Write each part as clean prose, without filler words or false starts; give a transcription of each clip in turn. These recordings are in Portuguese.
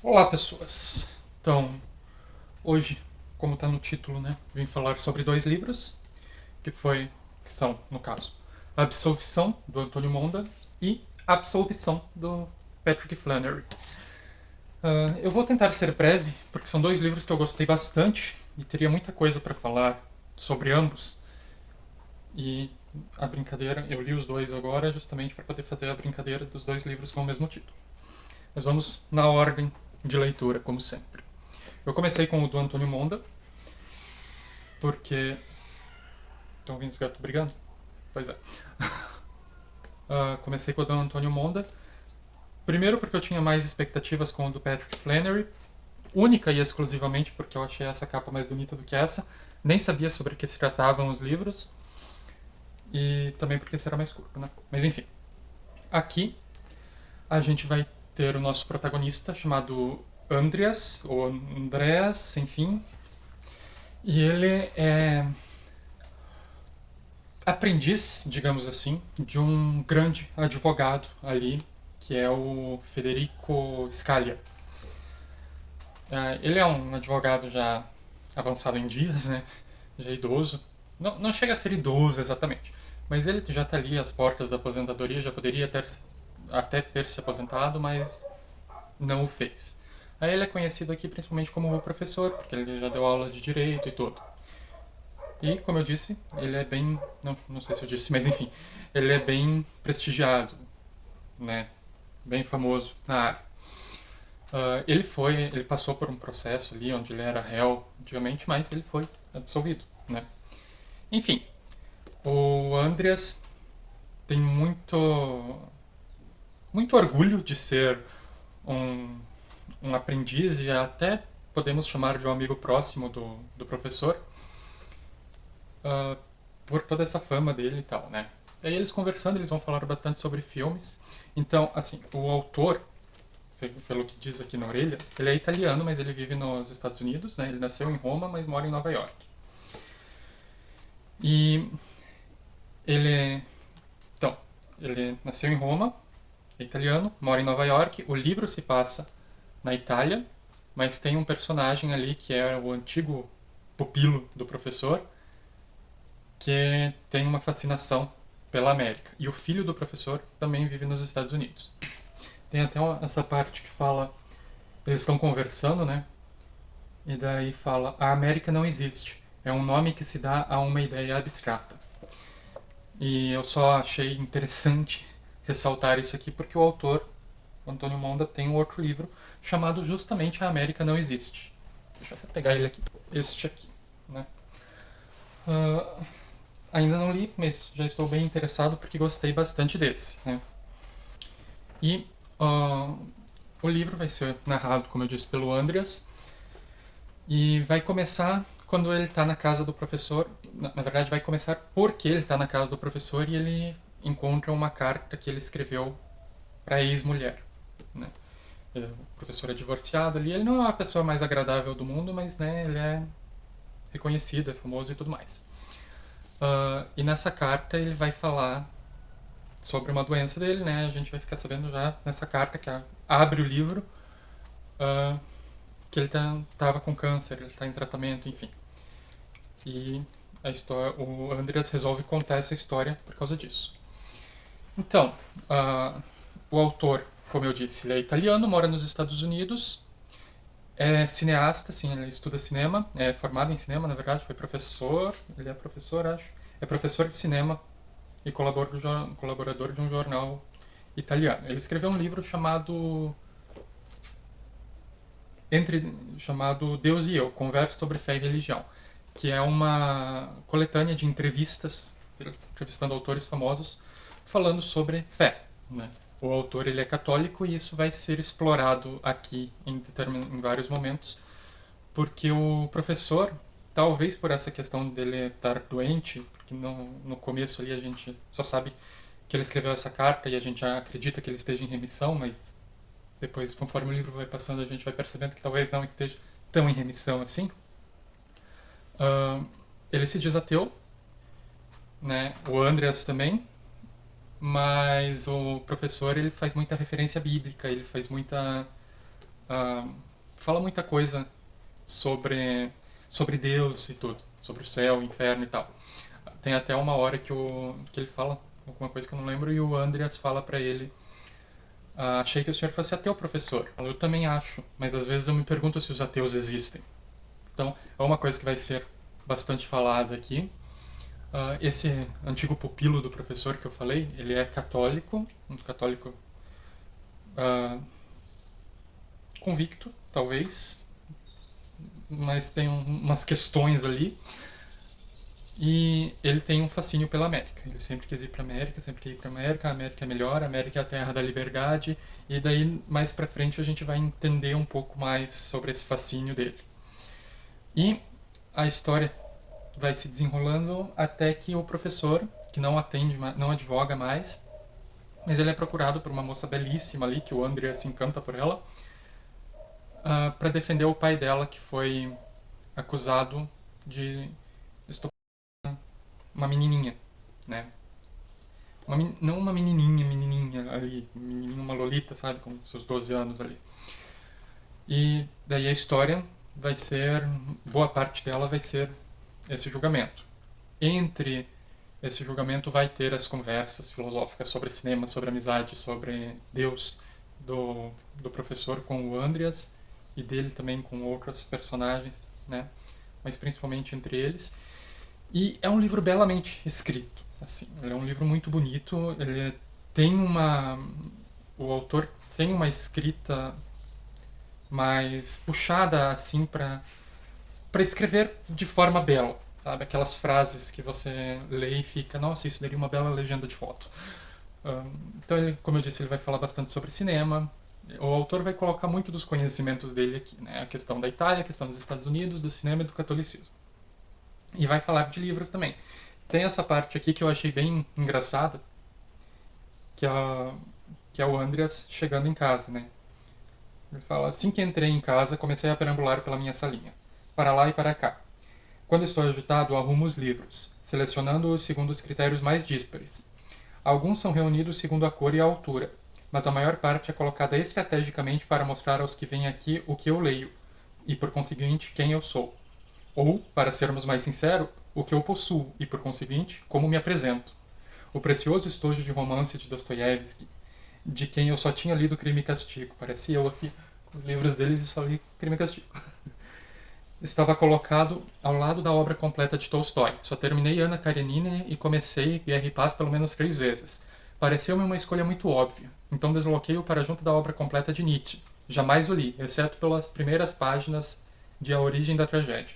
Olá, pessoas. Então, hoje, como está no título, né, vim falar sobre dois livros que são, no caso, A Absolvição do Antônio Monda e A Absolvição do Patrick Flannery. Eu vou tentar ser breve, porque são dois livros que eu gostei bastante e teria muita coisa para falar sobre ambos. E a brincadeira, eu li os dois agora justamente para poder fazer a brincadeira dos dois livros com o mesmo título. Mas vamos na ordem de leitura, como sempre. Eu comecei com o do Antônio Monda, porque. Estão ouvindo os gatos brigando? Pois é. Comecei com o do Antônio Monda. Primeiro porque eu tinha mais expectativas com o do Patrick Flannery, única e exclusivamente porque eu achei essa capa mais bonita do que essa. Nem sabia sobre o que se tratavam os livros. E também porque será mais curto, né? Mas enfim. Aqui a gente vai ter o nosso protagonista chamado Andreas, ou Andreas, enfim. E ele é aprendiz, digamos assim, de um grande advogado ali, que é o Federico Scalia. Ele é um advogado já avançado em dias, né? Já idoso. Não chega a ser idoso exatamente, mas ele já está ali às portas da aposentadoria, já poderia até ter se aposentado, mas não o fez. Aí ele é conhecido aqui principalmente como professor, porque ele já deu aula de direito e tudo. E, como eu disse, ele é bem. Não sei se eu disse, mas enfim. Ele é bem prestigiado, né? Bem famoso na área. Ele passou por um processo ali onde ele era réu antigamente, mas ele foi absolvido, né? Enfim, o Andreas tem muito orgulho de ser um, um aprendiz e até podemos chamar de um amigo próximo do professor, uh, por toda essa fama dele e tal, né? E aí eles conversando, eles vão falar bastante sobre filmes. Então, assim, o autor, pelo que diz aqui na orelha, ele é italiano, mas ele vive nos Estados Unidos, né? Ele nasceu em Roma, mas mora em Nova York. E ele, então, ele nasceu em Roma, é italiano, mora em Nova York. O livro se passa na Itália, mas tem um personagem ali que é o antigo pupilo do professor, que tem uma fascinação pela América. E o filho do professor também vive nos Estados Unidos. Tem até essa parte que fala, eles estão conversando, né? E daí fala, a América não existe. É um nome que se dá a uma ideia abstrata. E eu só achei interessante ressaltar isso aqui porque o autor, Antônio Monda, tem um outro livro chamado justamente A América Não Existe. Deixa eu até pegar ele aqui. Este aqui, né? Ainda não li, mas já estou bem interessado porque gostei bastante desse, né? E o livro vai ser narrado, como eu disse, pelo Andreas. E vai começar quando ele está na casa do professor. Na verdade, vai começar porque ele está na casa do professor e ele encontra uma carta que ele escreveu para a ex-mulher, né? O professor é divorciado ali. Ele não é a pessoa mais agradável do mundo, mas, né, ele é reconhecido, é famoso e tudo mais. E nessa carta ele vai falar sobre uma doença dele, né? A gente vai ficar sabendo já nessa carta que abre o livro, que ele estava com câncer, ele está em tratamento, enfim. E o Andreas resolve contar essa história por causa disso. Então, o autor, como eu disse, ele é italiano, mora nos Estados Unidos, é cineasta, assim, ele estuda cinema, é formado em cinema, na verdade, foi professor, ele é professor, acho, é professor de cinema e colaborador de um jornal italiano. Ele escreveu um livro chamado Deus e Eu, Conversa sobre Fé e Religião, que é uma coletânea de entrevistas, entrevistando autores famosos, falando sobre fé, né? O autor ele é católico e isso vai ser explorado aqui em vários momentos, porque o professor, talvez por essa questão dele estar doente, porque no começo ali a gente só sabe que ele escreveu essa carta e a gente já acredita que ele esteja em remissão, mas depois, conforme o livro vai passando, a gente vai percebendo que talvez não esteja tão em remissão assim. Ele se diz ateu, né? O Andreas também, mas o professor ele faz muita referência bíblica, ele faz muita ah, fala muita coisa sobre, sobre Deus e tudo, sobre o céu, o inferno e tal. Tem até uma hora que ele fala alguma coisa que eu não lembro e o Andreas fala pra ele: achei que o senhor fosse ateu, professor. Eu também acho, mas às vezes eu me pergunto se os ateus existem. Então, é uma coisa que vai ser bastante falada aqui. Esse antigo pupilo do professor que eu falei, ele é católico, um católico ah, convicto, talvez, mas tem umas questões ali. E ele tem um fascínio pela América. Ele sempre quis ir para América, sempre quis ir para América. A América é melhor, a América é a terra da liberdade. E daí, mais para frente, a gente vai entender um pouco mais sobre esse fascínio dele. E a história vai se desenrolando até que o professor, que não atende, não advoga mais, mas ele é procurado por uma moça belíssima ali, que o Andrea se encanta por ela, para defender o pai dela, que foi acusado de estuprar uma menininha, né? Não uma menininha ali, uma lolita, sabe, com seus 12 anos ali. E daí a história vai ser, boa parte dela vai ser esse julgamento. Entre esse julgamento vai ter as conversas filosóficas sobre cinema, sobre amizade, sobre Deus, do professor com o Andreas e dele também com outros personagens, né? Mas principalmente entre eles. E é um livro belamente escrito, assim. Ele é um livro muito bonito, ele tem uma... O autor tem uma escrita mais puxada, assim, para escrever de forma bela, sabe? Aquelas frases que você lê e fica, nossa, isso daria uma bela legenda de foto. Então, ele, como eu disse, ele vai falar bastante sobre cinema. O autor vai colocar muito dos conhecimentos dele aqui, né? A questão da Itália, a questão dos Estados Unidos, do cinema e do catolicismo. E vai falar de livros também. Tem essa parte aqui que eu achei bem engraçada, que é, que é o Andreas chegando em casa, né? Ele fala, assim que entrei em casa, comecei a perambular pela minha salinha, para lá e para cá. Quando estou agitado, arrumo os livros, selecionando-os segundo os critérios mais díspares. Alguns são reunidos segundo a cor e a altura, mas a maior parte é colocada estrategicamente para mostrar aos que vêm aqui o que eu leio, e por conseguinte quem eu sou. Ou, para sermos mais sinceros, o que eu possuo e, por conseguinte, como me apresento. O precioso estojo de romance de Dostoiévski, de quem eu só tinha lido Crime e Castigo. Parecia eu aqui com os livros deles e só li Crime e Castigo. Estava colocado ao lado da obra completa de Tolstói. Só terminei Ana Karenina e comecei Guerra e Paz pelo menos 3 vezes. Pareceu-me uma escolha muito óbvia, então desloquei-o para junto da obra completa de Nietzsche. Jamais o li, exceto pelas primeiras páginas de A Origem da Tragédia.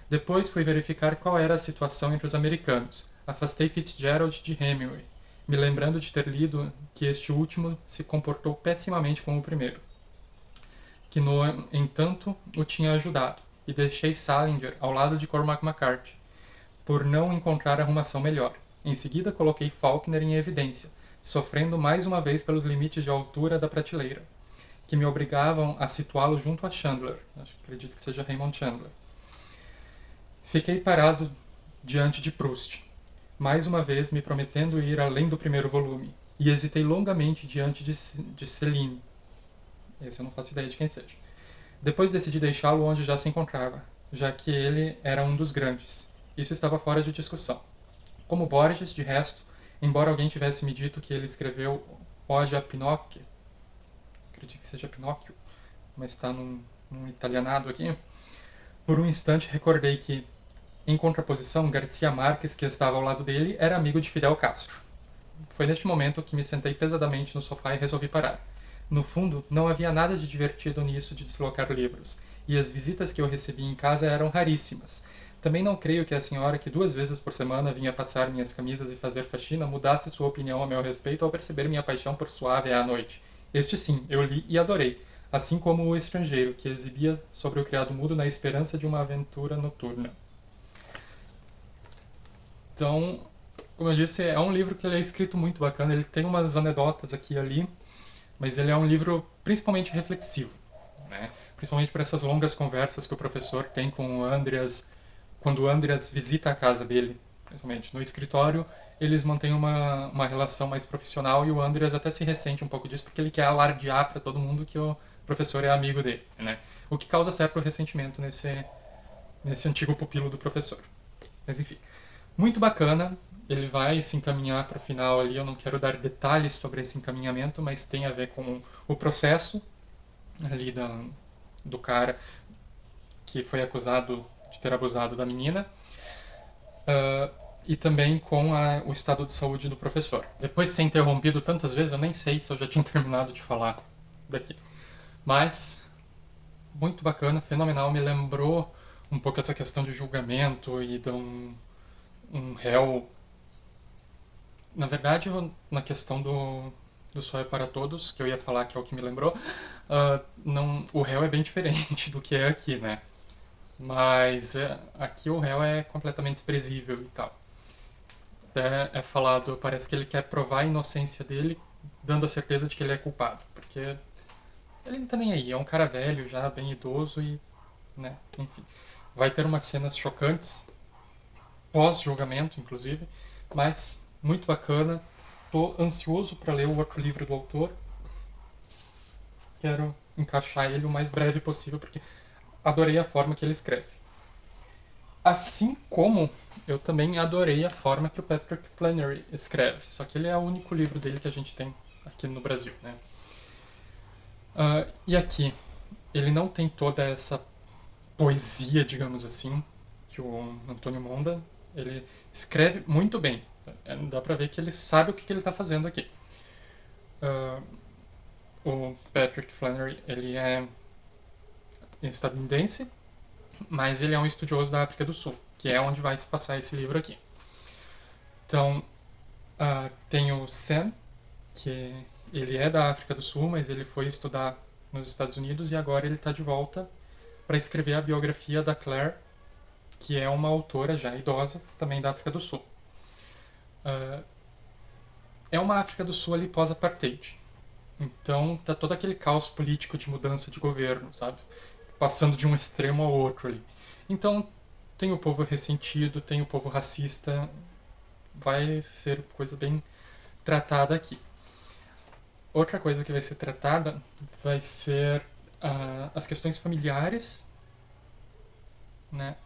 Depois fui verificar qual era a situação entre os americanos. Afastei Fitzgerald de Hemingway, me lembrando de ter lido que este último se comportou pessimamente com o primeiro, que no entanto o tinha ajudado, e deixei Salinger ao lado de Cormac McCarthy, por não encontrar arrumação melhor. Em seguida coloquei Faulkner em evidência, sofrendo mais uma vez pelos limites de altura da prateleira, que me obrigavam a situá-lo junto a Chandler. Acredito que seja Raymond Chandler. Fiquei parado diante de Proust, mais uma vez me prometendo ir além do primeiro volume, e hesitei longamente diante de Céline. Esse eu não faço ideia de quem seja. Depois decidi deixá-lo onde já se encontrava, já que ele era um dos grandes. Isso estava fora de discussão. Como Borges, de resto, embora alguém tivesse me dito que ele escreveu Ode a Pinocchio, acredito que seja Pinóquio, mas está num italianado aqui, por um instante recordei que, em contraposição, Garcia Marques, que estava ao lado dele, era amigo de Fidel Castro. Foi neste momento que me sentei pesadamente no sofá e resolvi parar. No fundo, não havia nada de divertido nisso de deslocar livros, e as visitas que eu recebia em casa eram raríssimas. Também não creio que a senhora, que 2 vezes por semana vinha passar minhas camisas e fazer faxina, mudasse sua opinião a meu respeito ao perceber minha paixão por Suave à noite. Este sim, eu li e adorei, assim como O Estrangeiro, que exibia sobre o criado mudo na esperança de uma aventura noturna. Então, como eu disse, é um livro que ele é escrito muito bacana, ele tem umas anedotas aqui e ali, mas ele é um livro principalmente reflexivo, né? Principalmente por essas longas conversas que o professor tem com o Andreas, quando o Andreas visita a casa dele, principalmente no escritório, eles mantêm uma relação mais profissional e o Andreas até se ressente um pouco disso porque ele quer alardear para todo mundo que o professor é amigo dele, né? O que causa certo ressentimento nesse antigo pupilo do professor. Mas enfim, muito bacana. Ele vai se encaminhar para o final ali. Eu não quero dar detalhes sobre esse encaminhamento, mas tem a ver com o processo ali do cara que foi acusado de ter abusado da menina. Uh, e também com o estado de saúde do professor. Depois de ser interrompido tantas vezes, eu nem sei se eu já tinha terminado de falar daqui. Mas, muito bacana, fenomenal, me lembrou um pouco essa questão de julgamento e de um réu. Na verdade, na questão do Só é para Todos, que eu ia falar que é o que me lembrou, não, o réu é bem diferente do que é aqui, né? Mas aqui o réu é completamente desprezível e tal. Até é falado, parece que ele quer provar a inocência dele, dando a certeza de que ele é culpado. Porque ele não tá nem aí, é um cara velho já, bem idoso e, né, enfim. Vai ter umas cenas chocantes, pós-julgamento, inclusive, mas muito bacana. Tô ansioso para ler o outro livro do autor. Quero encaixar ele o mais breve possível, porque adorei a forma que ele escreve. Assim como eu também adorei a forma que o Patrick Flannery escreve. Só que ele é o único livro dele que a gente tem aqui no Brasil, né? E aqui, ele não tem toda essa poesia, digamos assim, que o Antônio Monda. Ele escreve muito bem. Dá pra ver que ele sabe o que ele tá fazendo aqui. O Patrick Flannery, ele é estadunidense, mas ele é um estudioso da África do Sul, que é onde vai se passar esse livro aqui. Então, tem o Sam, que ele é da África do Sul, mas ele foi estudar nos Estados Unidos e agora ele está de volta para escrever a biografia da Claire, que é uma autora já idosa, também da África do Sul. É uma África do Sul ali pós-apartheid. Então tá todo aquele caos político de mudança de governo, sabe? Passando de um extremo ao outro ali. Então tem o povo ressentido, tem o povo racista. Vai ser coisa bem tratada aqui. Outra coisa que vai ser tratada vai ser as questões familiares, né?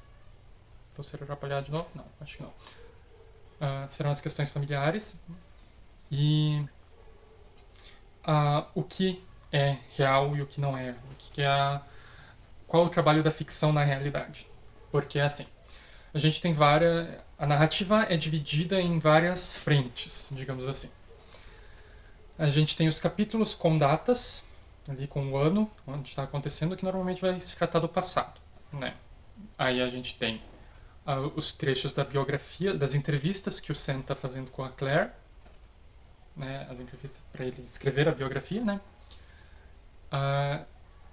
Vou ser atrapalhado de novo? Não, acho que não. Serão as questões familiares e o que é real e o que não é. O que é qual é o trabalho da ficção na realidade. Porque é assim, a gente tem várias... A narrativa é dividida em várias frentes, digamos assim. A gente tem os capítulos com datas, ali com o ano onde está acontecendo, que normalmente vai se tratar do passado, né? Aí a gente tem os trechos da biografia, das entrevistas que o Sam está fazendo com a Claire, né? As entrevistas para ele escrever a biografia, né?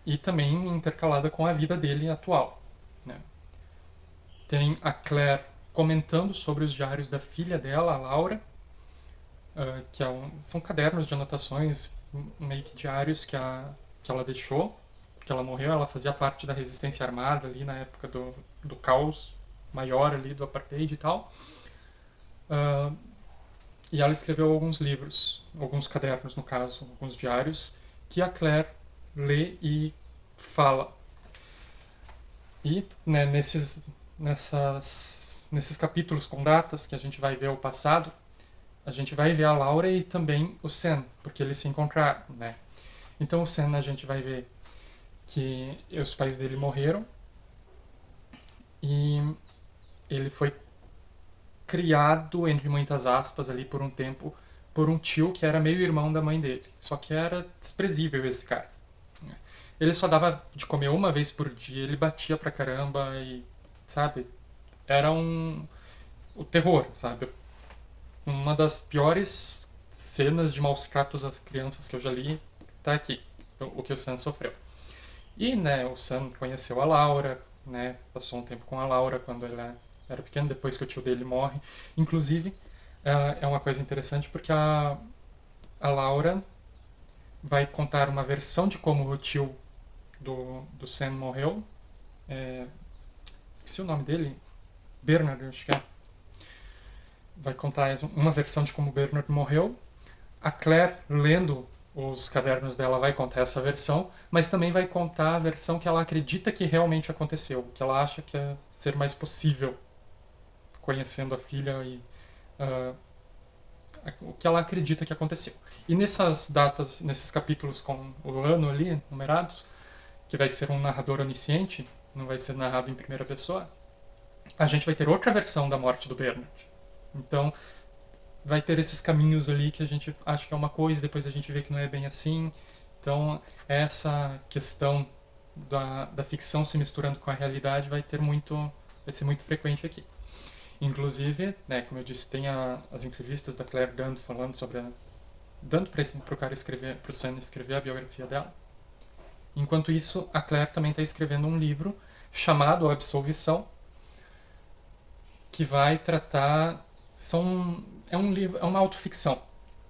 E também intercalada com a vida dele atual, né? Tem a Claire comentando sobre os diários da filha dela, a Laura, que são cadernos de anotações, meio que diários que ela deixou, que ela morreu. Ela fazia parte da resistência armada ali na época do caos maior ali do apartheid e tal. E ela escreveu alguns livros, alguns cadernos no caso, alguns diários, que a Claire lê e fala. E né, nesses capítulos com datas que a gente vai ver o passado, a gente vai ver a Laura e também o Sam, porque eles se encontraram, né? Então o Sam a gente vai ver que os pais dele morreram e ele foi criado, entre muitas aspas, ali por um tempo, por um tio que era meio irmão da mãe dele. Só que era desprezível esse cara. Ele só dava de comer uma vez por dia, ele batia pra caramba e, sabe, era o terror, sabe? Uma das piores cenas de maus tratos às crianças que eu já li tá aqui, o que o Sam sofreu. E, né, o Sam conheceu a Laura, né, passou um tempo com a Laura quando ele era pequeno, depois que o tio dele morre. Inclusive, é uma coisa interessante porque a Laura vai contar uma versão de como o tio do Sam morreu. Esqueci o nome dele. Bernard, acho que é. Vai contar uma versão de como Bernard morreu. A Claire lendo os cadernos dela vai contar essa versão, mas também vai contar a versão que ela acredita que realmente aconteceu, que ela acha que é ser mais possível, conhecendo a filha e uh, o que ela acredita que aconteceu. E nessas datas, nesses capítulos com o ano ali, numerados, que vai ser um narrador onisciente, não vai ser narrado em primeira pessoa, a gente vai ter outra versão da morte do Bernard. Então, vai ter esses caminhos ali que a gente acha que é uma coisa, depois a gente vê que não é bem assim. Então, essa questão da ficção se misturando com a realidade vai ser muito frequente aqui. Inclusive, né, como eu disse, tem as entrevistas da Claire Dando falando sobre dando para o cara escrever, para o Sam escrever a biografia dela. Enquanto isso, a Claire também está escrevendo um livro chamado A Absolvição, que vai tratar é um livro, é uma autoficção,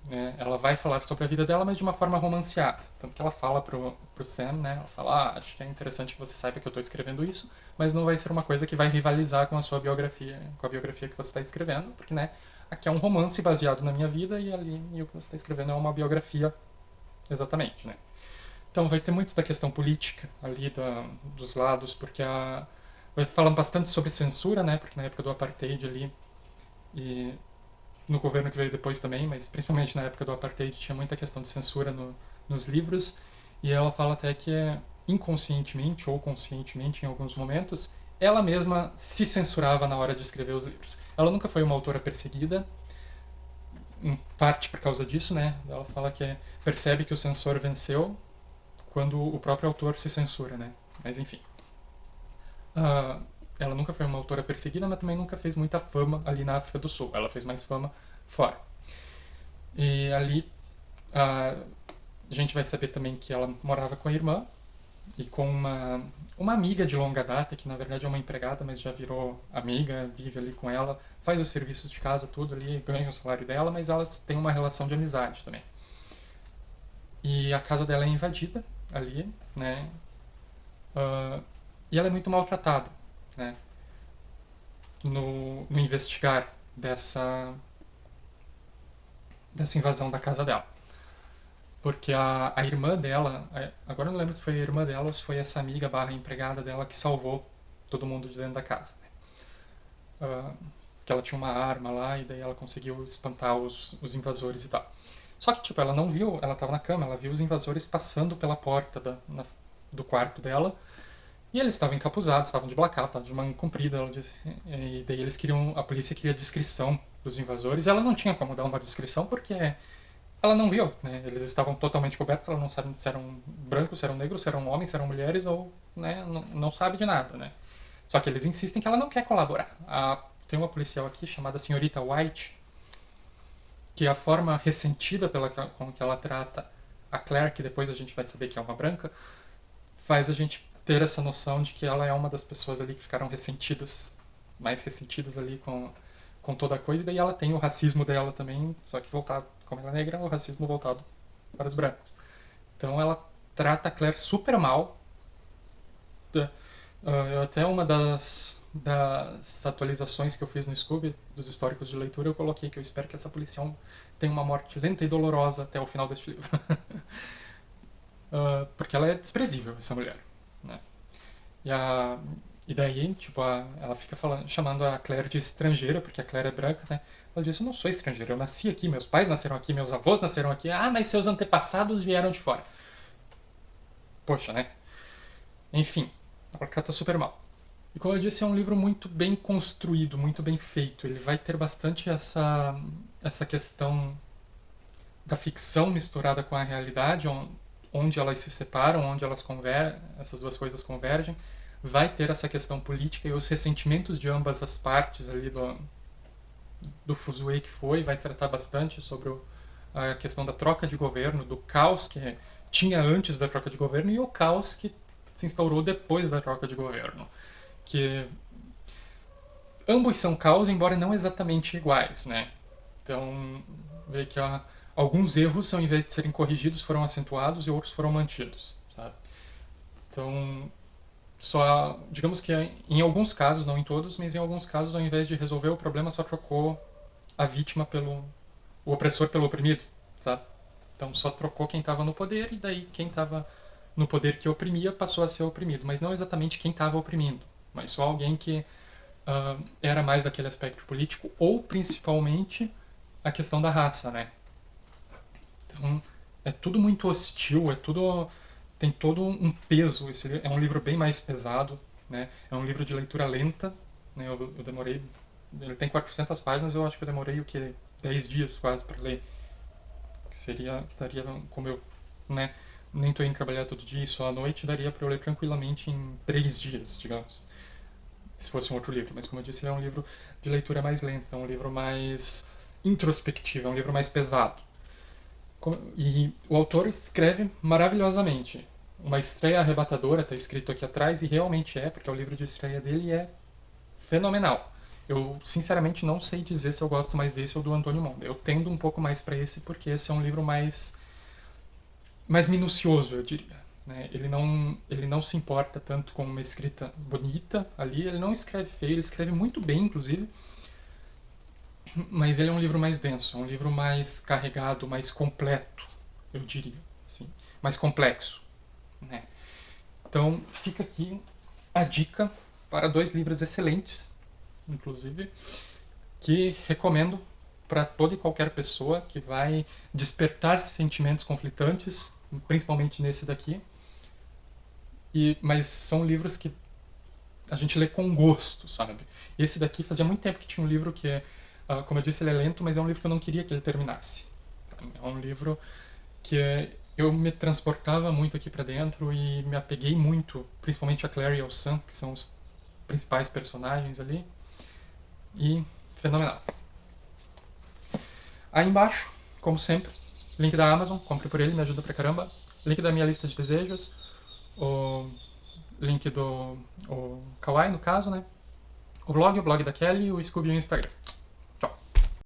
né? Ela vai falar sobre a vida dela, mas de uma forma romanceada. Tanto que ela fala pro Sam, né? Ela fala, acho que é interessante que você saiba que eu estou escrevendo isso, mas não vai ser uma coisa que vai rivalizar com a sua biografia, com a biografia que você está escrevendo, porque, né? Aqui é um romance baseado na minha vida e o que você está escrevendo é uma biografia, exatamente, né? Então vai ter muito da questão política ali dos lados, porque vai falar bastante sobre censura, né? Porque na época do apartheid ali e no governo que veio depois também, mas principalmente na época do apartheid tinha muita questão de censura nos livros, e ela fala até que inconscientemente ou conscientemente em alguns momentos ela mesma se censurava na hora de escrever os livros. Ela nunca foi uma autora perseguida, em parte por causa disso, né? Ela fala que percebe que o censor venceu quando o próprio autor se censura, né? Mas enfim. Uh, ela nunca foi uma autora perseguida, mas também nunca fez muita fama ali na África do Sul. Ela fez mais fama fora. E ali a gente vai saber também que ela morava com a irmã e com uma amiga de longa data, que na verdade é uma empregada, mas já virou amiga, vive ali com ela, faz os serviços de casa, tudo ali, ganha o salário dela, mas elas têm uma relação de amizade também. E a casa dela é invadida ali, né? Uh, e ela é muito maltratada, né? No investigar dessa invasão da casa dela. Porque a irmã dela, agora eu não lembro se foi a irmã dela ou se foi essa amiga barra empregada dela que salvou todo mundo de dentro da casa. Que ela tinha uma arma lá e daí ela conseguiu espantar os invasores e tal. Só que, tipo, ela não viu, ela tava na cama, ela viu os invasores passando pela porta do quarto dela. E eles estavam encapuzados, estavam de blackout, estavam de manga comprida. E daí a polícia queria descrição dos invasores. E ela não tinha como dar uma descrição porque ela não viu, né? Eles estavam totalmente cobertos, ela não sabe se eram brancos, se eram negros, se eram homens, se eram mulheres, ou, né, não sabe de nada, né? Só que eles insistem que ela não quer colaborar. Tem uma policial aqui chamada Senhorita White, que a forma ressentida com que ela trata a Claire, que depois a gente vai saber que é uma branca, faz a gente ter essa noção de que ela é uma das pessoas ali que ficaram ressentidas, mais ressentidas ali com toda a coisa, e daí ela tem o racismo dela também, só que voltado, como ela é negra, o racismo voltado para os brancos. Então ela trata a Claire super mal. Até uma das atualizações que eu fiz no Scooby, dos históricos de leitura, eu coloquei que eu espero que essa policial tenha uma morte lenta e dolorosa até o final deste livro. Porque ela é desprezível, essa mulher, né? E daí, tipo, ela fica chamando a Claire de estrangeira, porque a Claire é branca, né? Ela diz, eu não sou estrangeira, eu nasci aqui, meus pais nasceram aqui, meus avós nasceram aqui. Ah, mas seus antepassados vieram de fora. Poxa, né? Enfim, ela trata super mal. E como eu disse, é um livro muito bem construído, muito bem feito. Ele vai ter bastante essa questão da ficção misturada com a realidade, onde elas se separam, onde essas duas coisas convergem. Vai ter essa questão política e os ressentimentos de ambas as partes ali do fuzuê que foi. Vai tratar bastante sobre a questão da troca de governo, do caos que tinha antes da troca de governo e o caos que se instaurou depois da troca de governo. Que ambos são caos, embora não exatamente iguais, né? Então, vê que alguns erros, ao invés de serem corrigidos, foram acentuados e outros foram mantidos, sabe? Então, digamos que em alguns casos, não em todos, mas em alguns casos, ao invés de resolver o problema, só trocou a vítima o opressor pelo oprimido, sabe? Então só trocou quem estava no poder e daí quem estava no poder que oprimia passou a ser oprimido. Mas não exatamente quem estava oprimindo, mas só alguém que era mais daquele aspecto político ou principalmente a questão da raça, né? Então é tudo muito hostil, tem todo um peso. Esse é um livro bem mais pesado, né? É um livro de leitura lenta, né? Eu demorei, ele tem 400 páginas, eu acho que eu demorei o que 10 dias quase para ler, que daria, como eu, né, nem tô indo trabalhar todo dia, só à noite, daria para eu ler tranquilamente em 3 dias, digamos, se fosse um outro livro. Mas como eu disse, ele é um livro de leitura mais lenta, é um livro mais introspectivo, é um livro mais pesado. E o autor escreve maravilhosamente. Uma estreia arrebatadora, está escrito aqui atrás, e realmente é, porque o livro de estreia dele é fenomenal. Eu, sinceramente, não sei dizer se eu gosto mais desse ou do Antônio Monda. Eu tendo um pouco mais para esse, porque esse é um livro mais minucioso, eu diria. Né? Ele não se importa tanto com uma escrita bonita ali, ele não escreve feio, ele escreve muito bem, inclusive, mas ele é um livro mais denso, é um livro mais carregado, mais completo, eu diria, assim, mais complexo. Né? Então fica aqui a dica para 2 livros excelentes, inclusive, que recomendo para toda e qualquer pessoa que vai despertar sentimentos conflitantes, principalmente nesse daqui. Mas são livros que a gente lê com gosto, sabe? Esse daqui fazia muito tempo que tinha um livro que, como eu disse, ele é lento, mas é um livro que eu não queria que ele terminasse. É um livro que eu me transportava muito aqui para dentro e me apeguei muito, principalmente a Claire e ao Sam, que são os principais personagens ali. E fenomenal. Aí embaixo, como sempre, link da Amazon, compre por ele, me ajuda pra caramba. Link da minha lista de desejos, o link do o Kawaii, no caso, né? O blog da Kelly e o Scooby no Instagram.